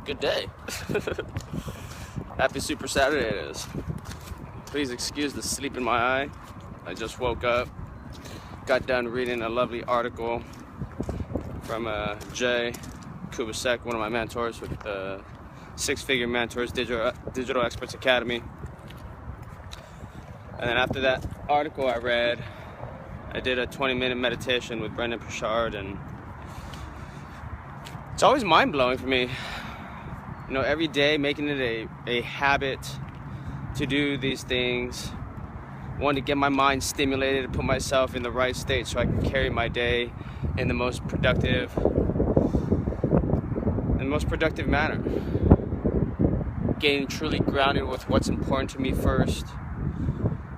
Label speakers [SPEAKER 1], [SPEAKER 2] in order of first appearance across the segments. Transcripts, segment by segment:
[SPEAKER 1] Good day. Happy Super Saturday it is. Please excuse the sleep in my eye. I just woke up. Got done reading a lovely article from Jay Kubasek, one of my mentors with Six-Figure Mentors, Digital Experts Academy. And then after that article I read, I did a 20-minute meditation with Brendon Burchard, and it's always mind-blowing for me. You know, every day making it a habit to do these things. One, to get my mind stimulated, to put myself in the right state so I can carry my day in the most productive manner. Getting truly grounded with what's important to me first,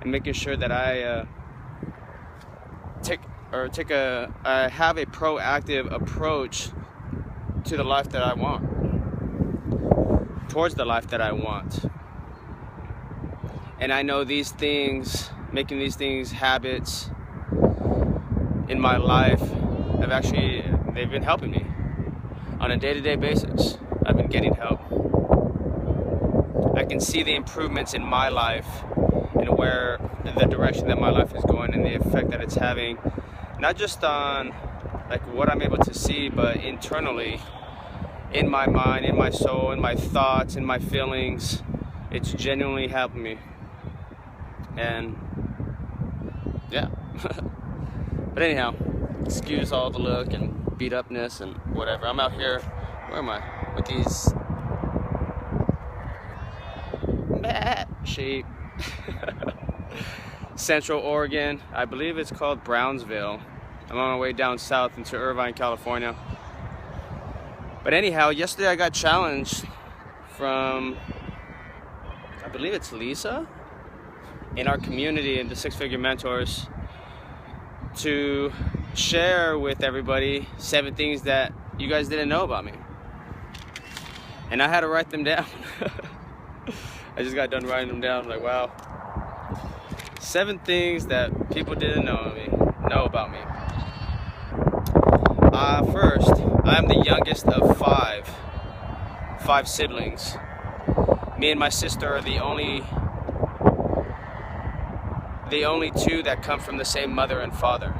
[SPEAKER 1] and making sure that I have a proactive approach to the life that I want, towards the life that I want. And I know these things, making these things habits in my life, they've been helping me on a day-to-day basis. I've been getting help. I can see the improvements in my life and where the direction that my life is going and the effect that it's having, not just on like what I'm able to see, but internally, in my mind, in my soul, in my thoughts, in my feelings. It's genuinely helping me. And yeah. But anyhow, excuse all the look and beat upness and whatever. I'm out here, where am I? With these sheep. Central Oregon. I believe it's called Brownsville. I'm on my way down south into Irvine, California. But anyhow, yesterday I got challenged from, I believe it's Lisa, in our community in the Six-Figure Mentors, to share with everybody 7 things that you guys didn't know about me. And I had to write them down. I just got done writing them down, like, wow. 7 things that people didn't know about me. First, I'm the youngest of five siblings. Me and my sister are the only 2 that come from the same mother and father.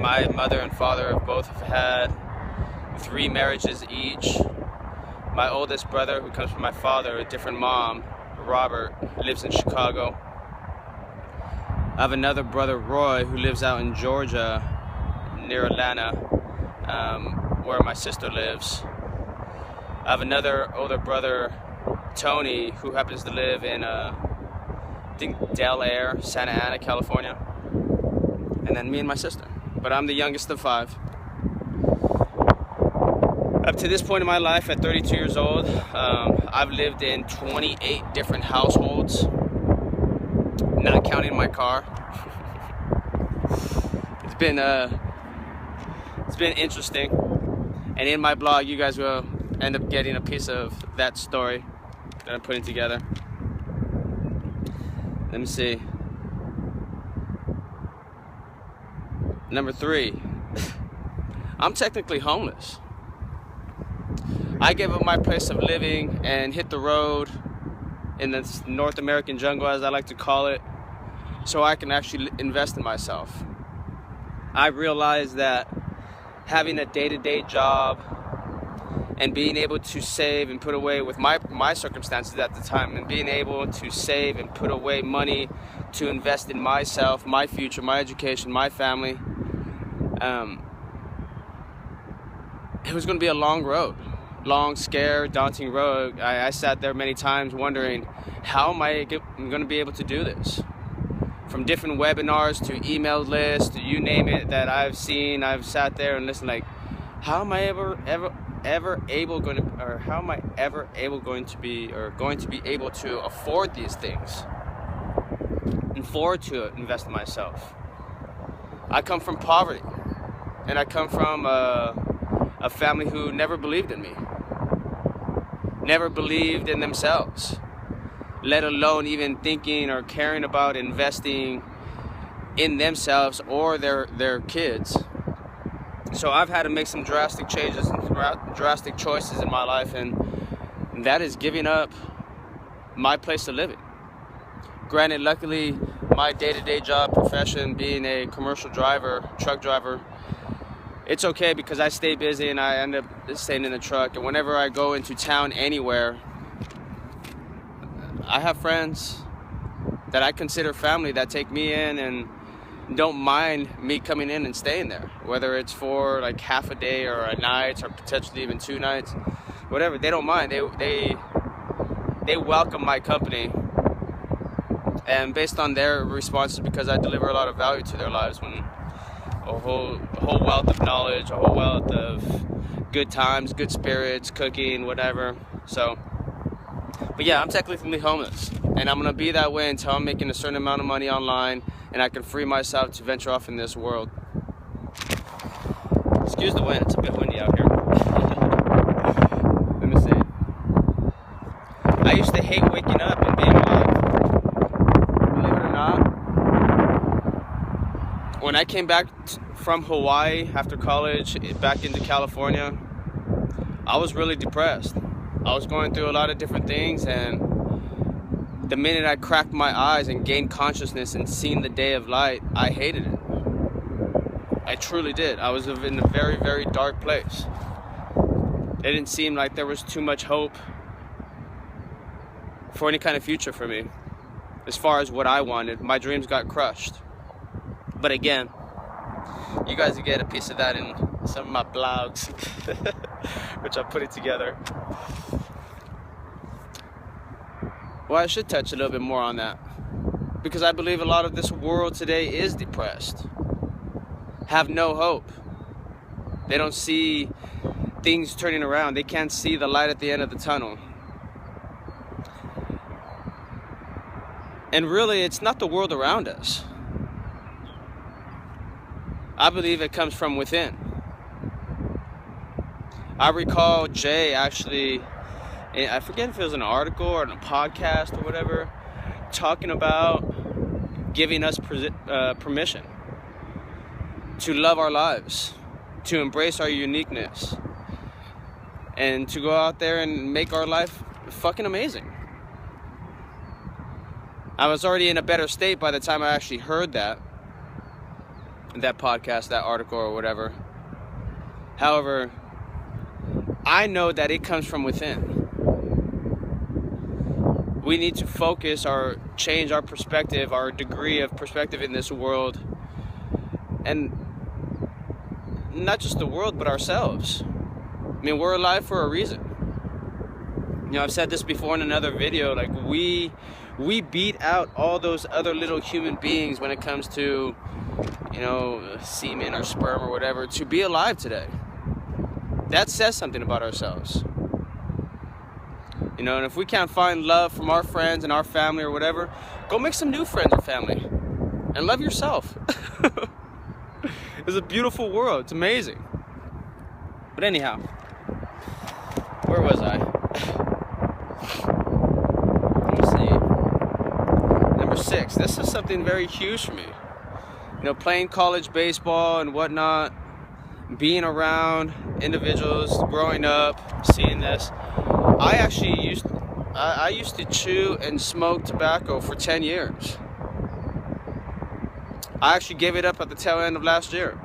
[SPEAKER 1] My mother and father have both had 3 marriages each. My oldest brother, who comes from my father, a different mom, Robert, lives in Chicago. I have another brother, Roy, who lives out in Georgia, near Atlanta, where my sister lives. I have another older brother, Tony, who happens to live in, I think, Del Air, Santa Ana, California. And then me and my sister. But I'm the youngest of 5. Up to this point in my life, at 32 years old, I've lived in 28 different households, not counting my car. It's been interesting, and in my blog you guys will end up getting a piece of that story that I'm putting together. Let me see. Number 3, I'm technically homeless. I gave up my place of living and hit the road in the North American jungle, as I like to call it, so I can actually invest in myself. I realized that having a day-to-day job and being able to save and put away, with my circumstances at the time, and being able to save and put away money to invest in myself, my future, my education, my family, it was going to be a long road. Long, scared, daunting road. I sat there many times wondering, how am I going to be able to do this? From different webinars to email lists to you name it that I've seen, I've sat there and listened, like, how am I ever going to be able to afford these things and afford to invest in myself? I come from poverty, and I come from a family who never believed in me, never believed in themselves, let alone even thinking or caring about investing in themselves or their kids. So I've had to make some drastic changes and drastic choices in my life, and that is giving up my place of living. Granted, luckily, my day-to-day job profession, being a commercial driver, truck driver, it's okay because I stay busy and I end up staying in the truck. And whenever I go into town anywhere, I have friends that I consider family that take me in and don't mind me coming in and staying there, whether it's for like half a day or a night or potentially even 2 nights, whatever. They don't mind. They welcome my company, and based on their responses, because I deliver a lot of value to their lives, when a whole wealth of knowledge, a whole wealth of good times, good spirits, cooking, whatever. So, but yeah, I'm technically homeless, and I'm gonna be that way until I'm making a certain amount of money online and I can free myself to venture off in this world. Excuse the wind, it's a bit windy out here. Let me see. I used to hate waking up and being alive. Believe it or not, when I came back from Hawaii after college back into California, I was really depressed. I was going through a lot of different things, and the minute I cracked my eyes and gained consciousness and seen the day of light, I hated it. I truly did. I was in a very, very dark place. It didn't seem like there was too much hope for any kind of future for me. As far as what I wanted, my dreams got crushed. But again, you guys will get a piece of that in some of my blogs, which I'm putting together. Well, I should touch a little bit more on that, because I believe a lot of this world today is depressed, have no hope. They don't see things turning around. They can't see the light at the end of the tunnel. And really, it's not the world around us. I believe it comes from within. I recall Jay actually, I forget if it was an article or a podcast or whatever, talking about giving us permission to love our lives, to embrace our uniqueness, and to go out there and make our life fucking amazing. I was already in a better state by the time I actually heard that podcast, that article or whatever. However, I know that it comes from within. We need to focus or change our perspective, our degree of perspective in this world, and not just the world, but ourselves. I mean, we're alive for a reason. You know, I've said this before in another video, like we beat out all those other little human beings when it comes to, you know, semen or sperm or whatever, to be alive today. That says something about ourselves. You know, and if we can't find love from our friends and our family or whatever, go make some new friends or family and love yourself. It's a beautiful world. It's amazing. But anyhow, where was I? Let me see. Number 6. This is something very huge for me. You know, playing college baseball and whatnot, being around individuals, growing up, seeing this. I actually used to chew and smoke tobacco for 10 years. I actually gave it up at the tail end of last year,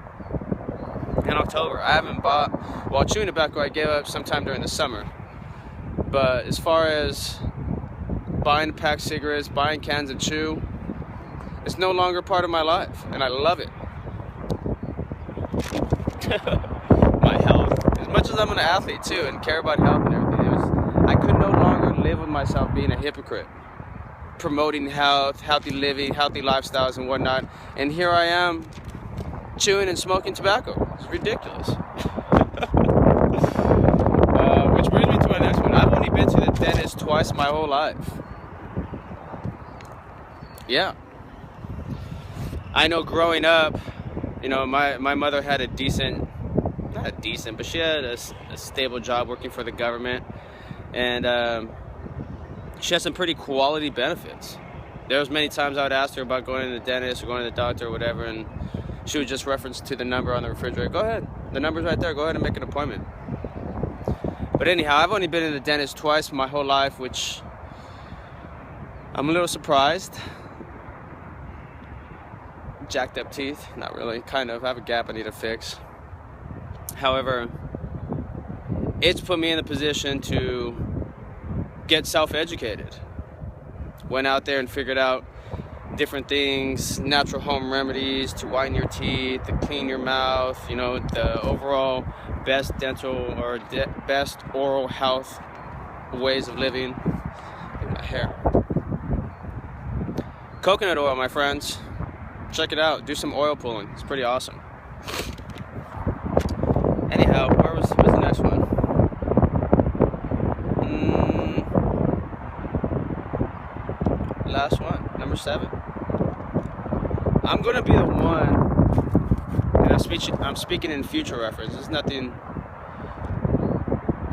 [SPEAKER 1] in October. I haven't bought, while chewing tobacco I gave up sometime during the summer. But as far as buying packed cigarettes, buying cans of chew, it's no longer part of my life, and I love it. My health. As much as I'm an athlete too and care about health and everything, I could no longer live with myself being a hypocrite, promoting health, healthy living, healthy lifestyles and whatnot, and here I am chewing and smoking tobacco. It's ridiculous. Which brings me to my next one. I've only been to the dentist twice my whole life. Yeah. I know growing up, you know, my mother had but she had a stable job working for the government. And she has some pretty quality benefits. There was many times I would ask her about going to the dentist or going to the doctor or whatever, and she would just reference to the number on the refrigerator. Go ahead. The number's right there. Go ahead and make an appointment. But anyhow, I've only been in the dentist twice my whole life, which I'm a little surprised. Jacked up teeth, not really, kind of. I have a gap I need to fix. However, it's put me in the position to get self-educated. Went out there and figured out different things, natural home remedies to whiten your teeth, to clean your mouth, you know, the overall best dental or best oral health ways of living. Look at my hair. Coconut oil, my friends. Check it out. Do some oil pulling. It's pretty awesome. Anyhow, where's the next one? Last one, number 7. I'm gonna be the one, and I'm speaking in future reference. There's nothing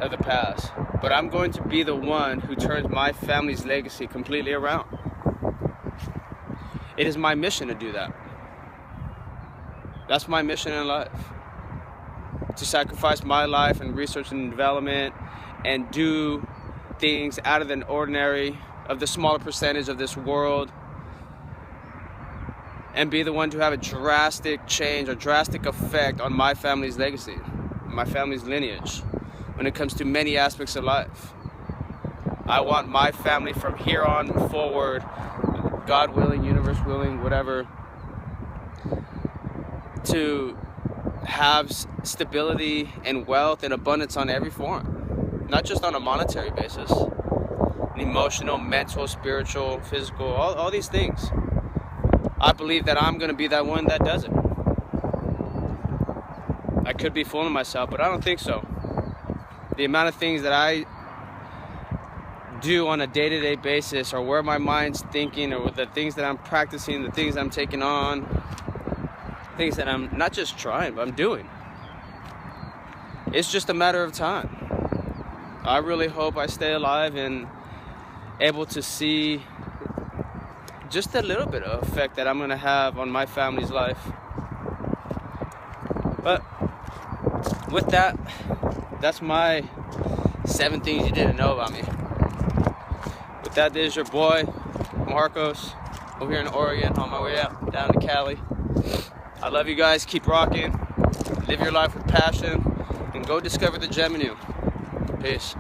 [SPEAKER 1] of the past, but I'm going to be the one who turns my family's legacy completely around. It is my mission to do that. That's my mission in life. To sacrifice my life in research and development and do things out of the ordinary, of the smaller percentage of this world, and be the one to have a drastic change, a drastic effect on my family's legacy, my family's lineage, when it comes to many aspects of life. I want my family from here on forward, God willing, universe willing, whatever, to have stability and wealth and abundance on every form, not just on a monetary basis. Emotional, mental, spiritual, physical, all these things. I believe that I'm going to be that one that does it. I could be fooling myself, but I don't think so. The amount of things that I do on a day-to-day basis, or where my mind's thinking, or the things that I'm practicing, the things I'm taking on, things that I'm not just trying, but I'm doing. It's just a matter of time. I really hope I stay alive and able to see just a little bit of effect that I'm going to have on my family's life. But with that, that's my 7 things you didn't know about me. With that, this is your boy Marcos over here in Oregon, on my way out down to Cali. I love you guys. Keep rocking. Live your life with passion and go discover the gem in you. Peace.